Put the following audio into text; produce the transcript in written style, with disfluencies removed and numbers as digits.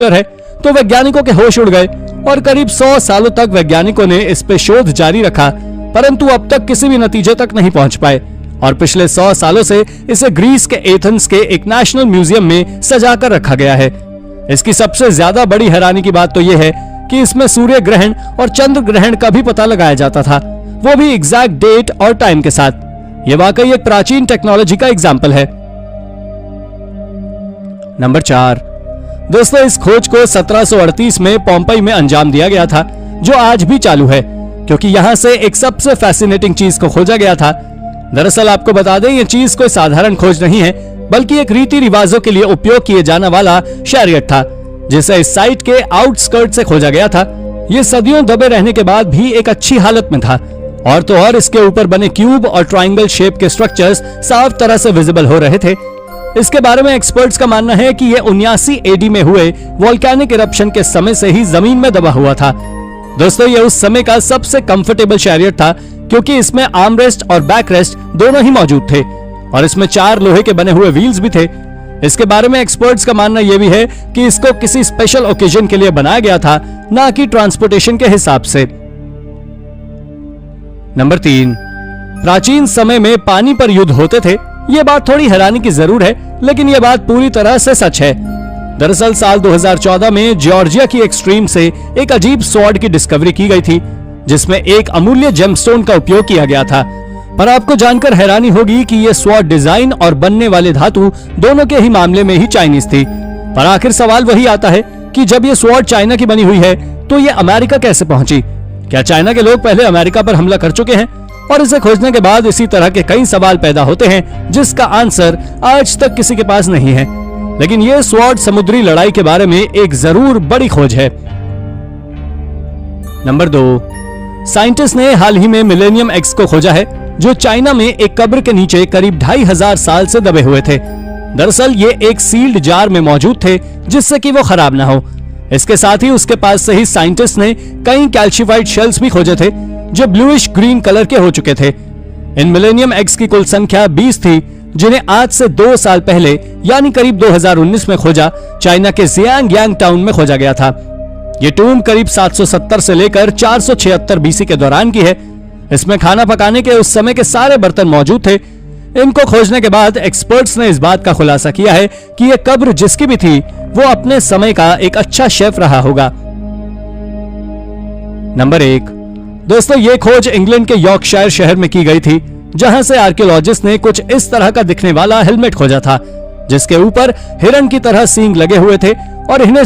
है तो वैज्ञानिकों के होश उड़ गए और करीब 100 सालों तक वैज्ञानिकों ने इस पे शोध जारी रखा, परंतु अब तक किसी भी नतीजे तक नहीं पहुंच पाए और पिछले 100 सालों से इसे ग्रीस के एथेंस के एक नेशनल म्यूजियम में सजाकर रखा गया है। इसकी सबसे ज्यादा बड़ी हैरानी की बात तो यह है कि इसमें सूर्य ग्रहण और चंद्र ग्रहण का भी पता लगाया जाता था, वो भी एग्जैक्ट डेट और टाइम के साथ। यह वाकई एक प्राचीन टेक्नोलॉजी का एग्जाम्पल है। नंबर 4, दोस्तों इस खोज को 1738 में पोम्पई में अंजाम दिया गया था, जो आज भी चालू है, क्योंकि यहां से एक सबसे फैसिनेटिंग चीज को खोजा गया था। दरअसल आपको बता दें, यह चीज कोई साधारण खोज नहीं है, बल्कि एक रीति रिवाजों के लिए उपयोग किए जाने वाला शैरियट था, जिसे इस साइट के आउटस्कर्ट से खोजा गया था। यह सदियों दबे रहने के बाद भी एक अच्छी हालत में था, और तो और इसके ऊपर बने क्यूब और ट्रायंगल शेप के स्ट्रक्चर्स साफ तरह से विजिबल हो रहे थे। इसके बारे में एक्सपर्ट्स का मानना है कि यह 79 एडी में हुए वोल्केनिक इरप्शन के समय से ही जमीन में दबा हुआ था। दोस्तों यह उस समय का सबसे कंफर्टेबल शैरियट था, क्योंकि इसमें आर्मरेस्ट और बैकरेस्ट दोनों ही मौजूद थे और इसमें 4 लोहे के बने हुए व्हील्स भी थे। इसके बारे में एक्सपर्ट्स का मानना यह भी है कि इसको किसी स्पेशल ओकेजन के लिए बनाया गया था, ना कि ट्रांसपोर्टेशन के हिसाब से। नंबर 3, प्राचीन समय में पानी पर युद्ध होते थे। यह बात थोड़ी हैरानी की जरूर है, लेकिन यह बात पूरी तरह से सच है। दरअसल साल 2014 में जॉर्जिया की एक्सट्रीम से एक अजीब स्वॉर्ड की डिस्कवरी की गई थी, जिसमें एक अमूल्य जेमस्टोन का उपयोग किया गया था। पर आपको जानकर हैरानी होगी कि यह स्वॉर्ड डिजाइन और बनने वाले धातु दोनों के ही मामले में ही चाइनीज थी। पर आखिर सवाल वही आता है कि जब यह स्वॉर्ड चाइना की बनी हुई है, तो यह अमेरिका कैसे पहुंची? क्या चाइना के लोग पहले अमेरिका पर हमला कर चुके हैं? और इसे खोजने के बाद इसी तरह के कई सवाल पैदा होते हैं, जिसका आंसर आज तक किसी के पास नहीं है। लेकिन यह स्वॉर्ड समुद्री लड़ाई के बारे में एक जरूर बड़ी खोज है। नंबर 2, साइंटिस्ट ने हाल ही में मिलेनियम एक्स को खोजा है, जो चाइना में एक कब्र के नीचे करीब 2500 साल से दबे हुए थे। दरअसल ये एक सील्ड जार में मौजूद थे, जिससे कि वो खराब ना हो। इसके साथ ही उसके पास से ही साइंटिस्ट ने कई कैल्शिफाइड शेल्स भी खोजे थे, जो ब्लूइश ग्रीन कलर के हो चुके थे। इन मिलेनियम एक्स की कुल संख्या 20 थी, जिन्हें आज से 2 साल पहले यानी करीब 2019 में खोजा चाइना के जियांग टाउन में खोजा गया था। ये टूम करीब 770 से लेकर 476 बीसी के दौरान की है। इसमें खाना पकाने के उस समय के सारे बर्तन मौजूद थे। इनको खोजने के बाद एक्सपर्ट्स ने इस बात का खुलासा किया है कि यह कब्र जिसकी भी थी, वो अपने समय का एक अच्छा शेफ रहा होगा। नंबर 1, दोस्तों ये खोज इंग्लैंड के यॉर्कशायर शहर में की गई थी, जहां से आर्कियोलॉजिस्ट ने कुछ इस तरह का दिखने वाला हेलमेट खोजा था, जिसके ऊपर हिरण की तरह सींग लगे हुए थे और इन्हें